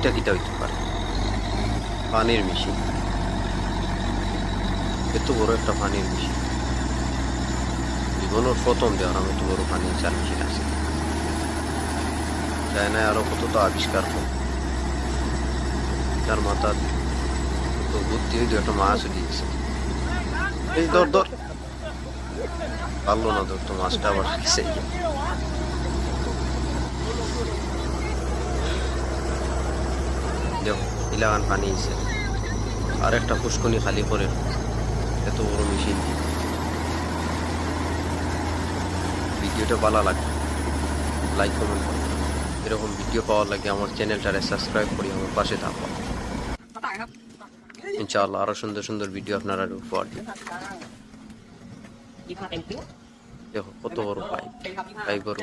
এটা কিটা হইতে পারে? পানির মেশিন, এত বড় একটা পানির মেশিন জীবনের প্রথম দেখলাম এত বড় পানির চার মেশিন আছে। চায়নায় আরো কত তো আবিষ্কার হোক, তার মাথা তো বুদ্ধি হইতো একটা মাছ দিয়েছে। এই ধর ধর, পারলো না ধরতো, মাছটা আবার ফেসে গেল। দেখো ইলাগান পানি এসে আর একটা পুষ্কনি খালি করে এত বড় মেশিন দিয়ে। ভিডিওটা ভালো লাগে, লাইক কমেন্ট করো। এরকম ভিডিও পাওয়ার লাগে আমার চ্যানেলটারে সাবস্ক্রাইব করি, আমার পাশে থাকো। ইনশাআল্লাহ আরো সুন্দর সুন্দর ভিডিও আপনারা উপহার দিন। দেখো কত বড় পাইপ, পাইপ বড়।